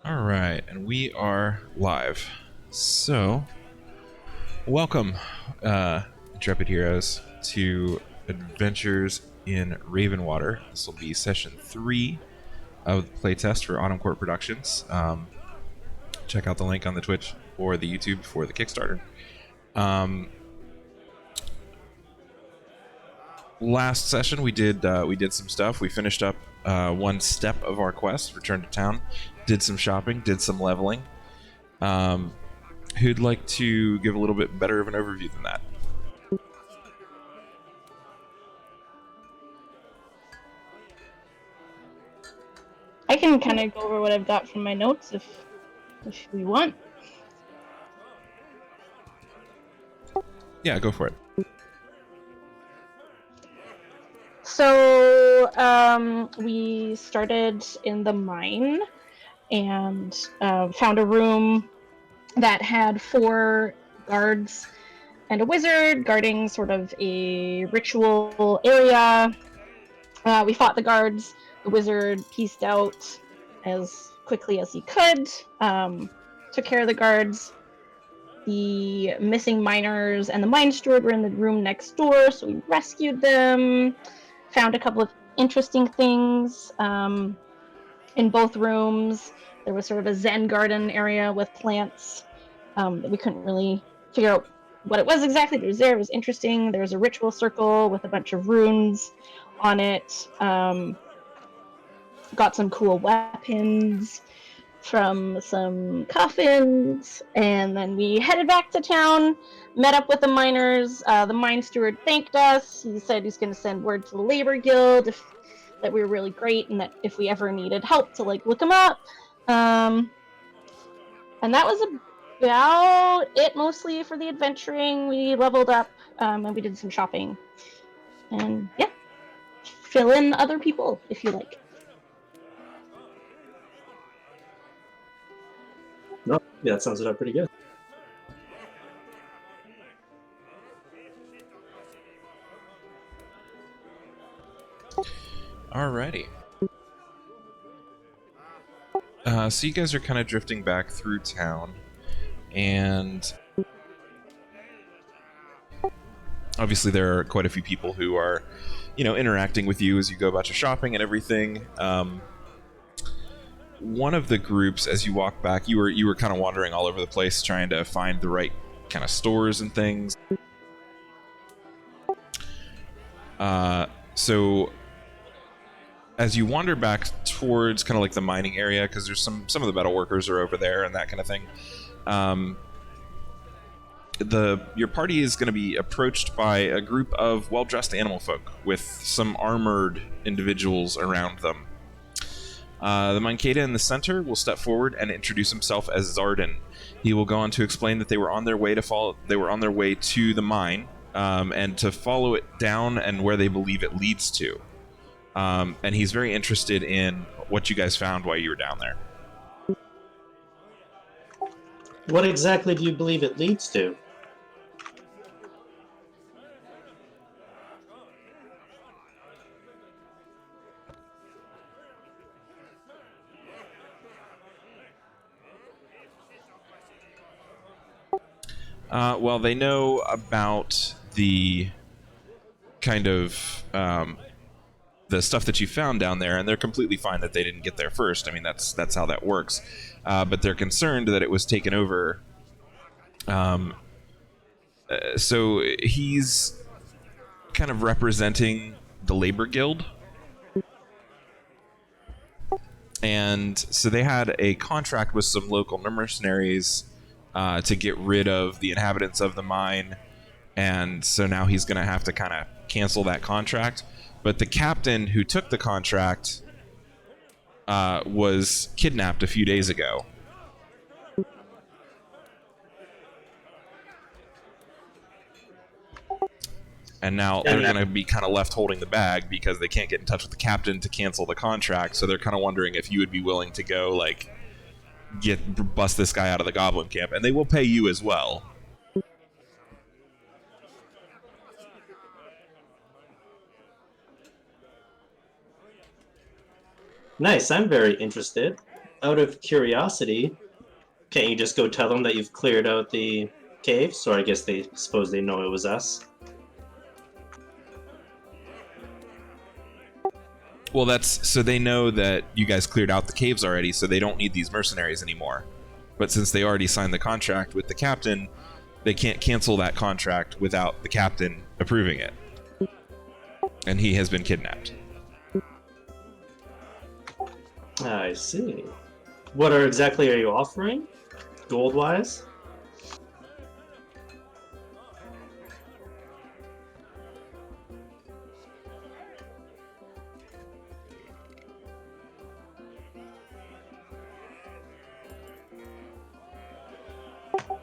All right, and we are live. So, welcome, intrepid heroes, to Adventures in Ravenwater. This will be session 3 of the playtest for Autumn Court Productions. Check out the link on the Twitch or the YouTube for the Kickstarter. Last session we did some stuff. We finished up one step of our quest, returned to town, did some shopping, did some leveling. Who'd like to give a little bit better of an overview than that? I can kind of go over what I've got from my notes if we want. Yeah, go for it. So we started in the mine and found a room that had 4 guards and a wizard guarding sort of a ritual area. We fought the guards. The wizard pieced out as quickly as he could, took care of the guards. The missing miners and the mine steward were in the room next door, so we rescued them. Found a couple of interesting things in both rooms. There was sort of a Zen garden area with plants that we couldn't really figure out what it was exactly, but it was there. It was interesting. There was a ritual circle with a bunch of runes on it. Got some cool weapons from some coffins, and then we headed back to town, met up with the miners. The mine steward thanked us. He said he's going to send word to the labor guild that we were really great, and that if we ever needed help to look them up. And that was about it, mostly for the adventuring. We leveled up, and we did some shopping, and yeah, fill in other people if you like. No, yeah, that sums it up pretty good. Alrighty. So you guys are kind of drifting back through town, and obviously there are quite a few people who are, interacting with you as you go about your shopping and everything. One of the groups, as you walk back, you were kind of wandering all over the place trying to find the right kind of stores and things. So as you wander back towards kind of like the mining area, because there's some of the metal workers are over there and that kind of thing, your party is going to be approached by a group of well-dressed animal folk with some armored individuals around them. The Mankata in the center will step forward and introduce himself as Zardan. He will go on to explain that they were on their way to the mine, and to follow it down and where they believe it leads to. And he's very interested in what you guys found while you were down there. What exactly do you believe it leads to? Well, they know about the kind of the stuff that you found down there, and they're completely fine that they didn't get there first. I mean, that's how that works. But they're concerned that it was taken over. So he's kind of representing the labor guild. And so they had a contract with some local mercenaries to get rid of the inhabitants of the mine. And so now he's going to have to kind of cancel that contract. But the captain who took the contract was kidnapped a few days ago. And now they're going to be kind of left holding the bag because they can't get in touch with the captain to cancel the contract. So they're kind of wondering if you would be willing to go, bust this guy out of the goblin camp. And they will pay you as well. Nice, I'm very interested. out of curiosity, can't you just go tell them that you've cleared out the caves? Or I guess they suppose they know it was us. Well, that's so they know that you guys cleared out the caves already, so they don't need these mercenaries anymore. But since they already signed the contract with the captain, they can't cancel that contract without the captain approving it. And he has been kidnapped. I see. What exactly are you offering? Gold-wise?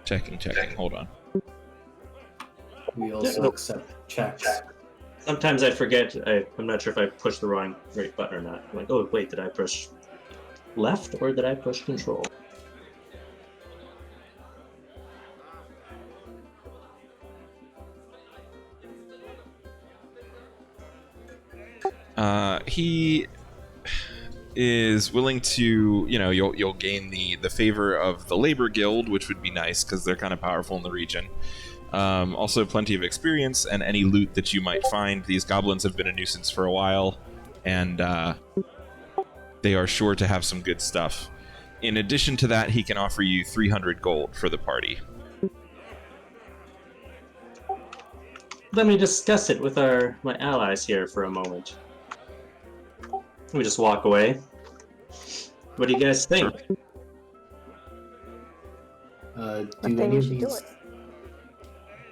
Checking. Hold on. We also accept checks. Sometimes I forget. I'm not sure if I pushed the right button or not. I'm like, oh wait, did I push left or did I push control? He is willing to, you'll gain the favor of the labor guild, which would be nice because they're kind of powerful in the region. Also plenty of experience and any loot that you might find. These goblins have been a nuisance for a while, and they are sure to have some good stuff. In addition to that, he can offer you 300 gold for the party. Let me discuss it with my allies here for a moment. Let me just walk away. What do you guys think?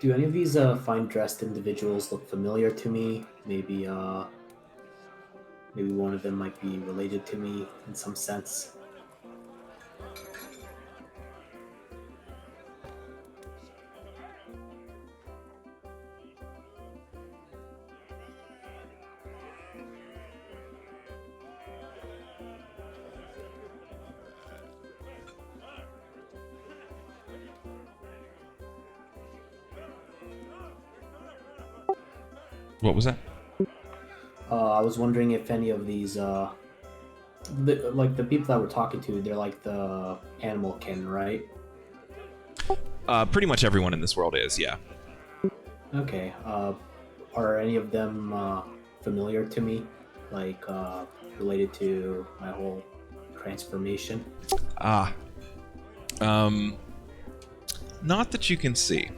Do any of these fine-dressed individuals look familiar to me? Maybe one of them might be related to me in some sense. What was that? I was wondering if any of these, the people that we're talking to, they're like the animal kin, right? Pretty much everyone in this world is, yeah. Okay. Are any of them familiar to me? Like, related to my whole transformation? Not that you can see.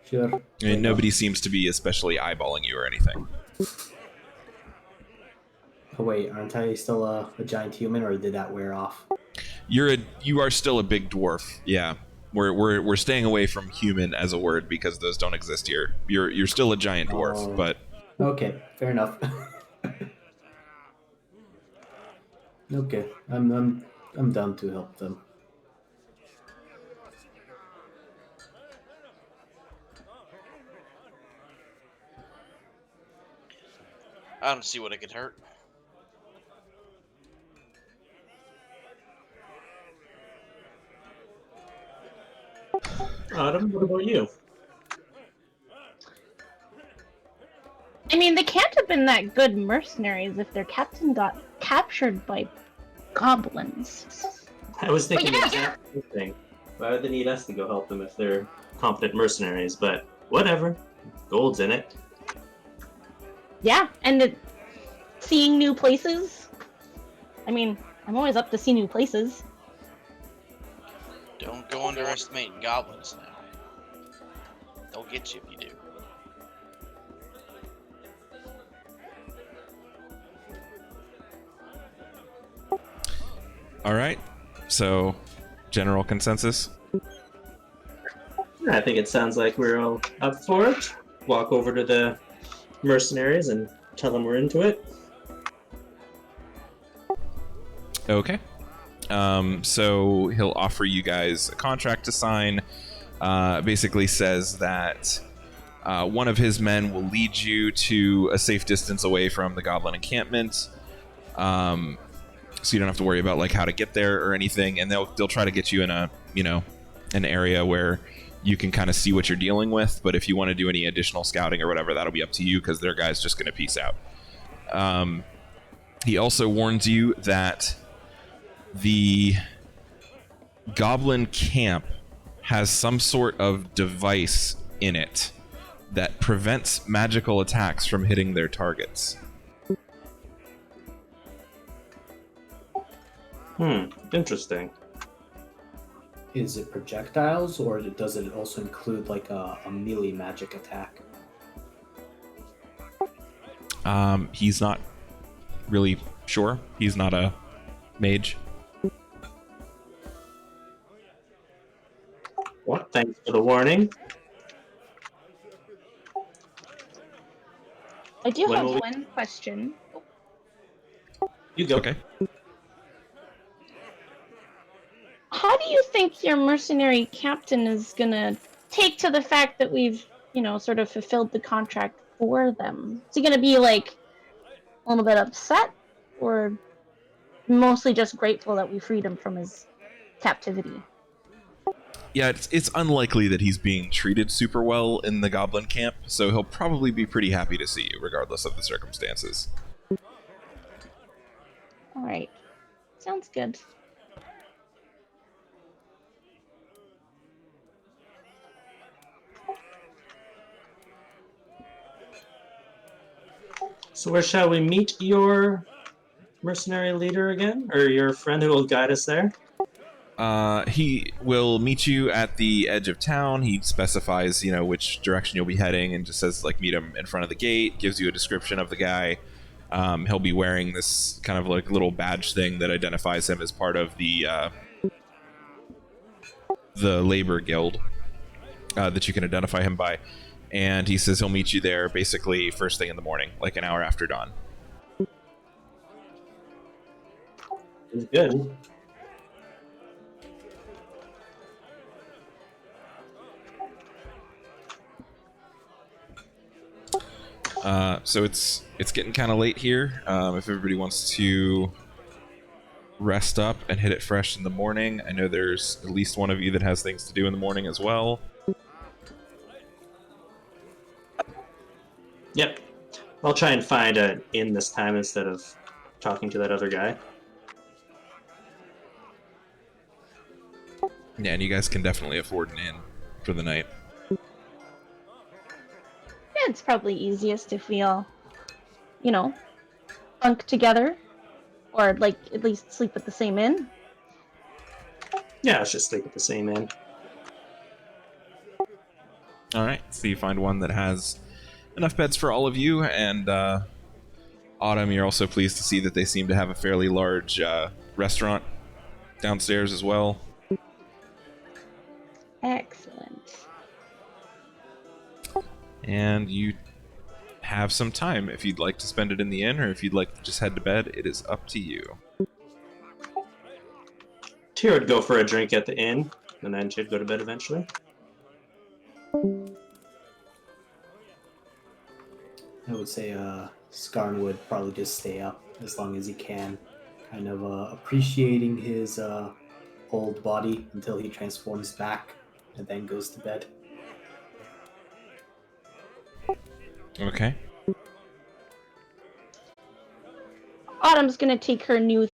Sure. I mean, nobody seems to be especially eyeballing you or anything. Oh wait, aren't I still a giant human, or did that wear off? You are still a big dwarf. Yeah, we're staying away from human as a word because those don't exist here. You're still a giant dwarf, but okay, fair enough. Okay, I'm down to help them. I don't see what it could hurt. Autumn, what about you? I mean, they can't have been that good mercenaries if their captain got captured by goblins. I was thinking But the exact same thing. Why would they need us to go help them if they're competent mercenaries? But whatever. Gold's in it. Yeah, and seeing new places. I mean, I'm always up to see new places. Don't go underestimating goblins now. They'll get you if you do. all right. So, general consensus. I think it sounds like we're all up for it. Walk over to the mercenaries and tell them we're into it. Okay. So he'll offer you guys a contract to sign. Basically says that one of his men will lead you to a safe distance away from the goblin encampment. So you don't have to worry about like how to get there or anything, and they'll try to get you in an area where you can kind of see what you're dealing with. But if you want to do any additional scouting or whatever, that'll be up to you because their guy's just going to peace out. He also warns you that the goblin camp has some sort of device in it that prevents magical attacks from hitting their targets. Interesting. Is it projectiles, or does it also include like a melee magic attack? He's not really sure. He's not a mage. Well, thanks for the warning. I do When have will we- one question. You go. Okay. How do you think your mercenary captain is gonna take to the fact that we've, sort of fulfilled the contract for them? Is he gonna be like a little bit upset, or mostly just grateful that we freed him from his captivity? Yeah, it's unlikely that he's being treated super well in the goblin camp, so he'll probably be pretty happy to see you, regardless of the circumstances. All right, sounds good. So where shall we meet your mercenary leader again? Or your friend who will guide us there? He will meet you at the edge of town. He specifies, which direction you'll be heading, and just says, meet him in front of the gate. Gives you a description of the guy. He'll be wearing this kind of little badge thing that identifies him as part of the labor guild that you can identify him by. And he says he'll meet you there basically first thing in the morning, like an hour after dawn. It's good. So it's getting kind of late here. If everybody wants to rest up and hit it fresh in the morning, I know there's at least one of you that has things to do in the morning as well. Yep. I'll try and find an inn this time instead of talking to that other guy. Yeah, and you guys can definitely afford an inn for the night. Yeah, it's probably easiest if we all, bunk together, or at least sleep at the same inn. Yeah, let's just sleep at the same inn. All right, so you find one that has enough beds for all of you, and Autumn, you're also pleased to see that they seem to have a fairly large restaurant downstairs as well. Excellent. And you have some time if you'd like to spend it in the inn, or if you'd like to just head to bed. It is up to you. Tyr would go for a drink at the inn, and then she'd go to bed eventually. I would say Skarn would probably just stay up as long as he can, kind of appreciating his old body until he transforms back and then goes to bed. Okay. Autumn's gonna take her new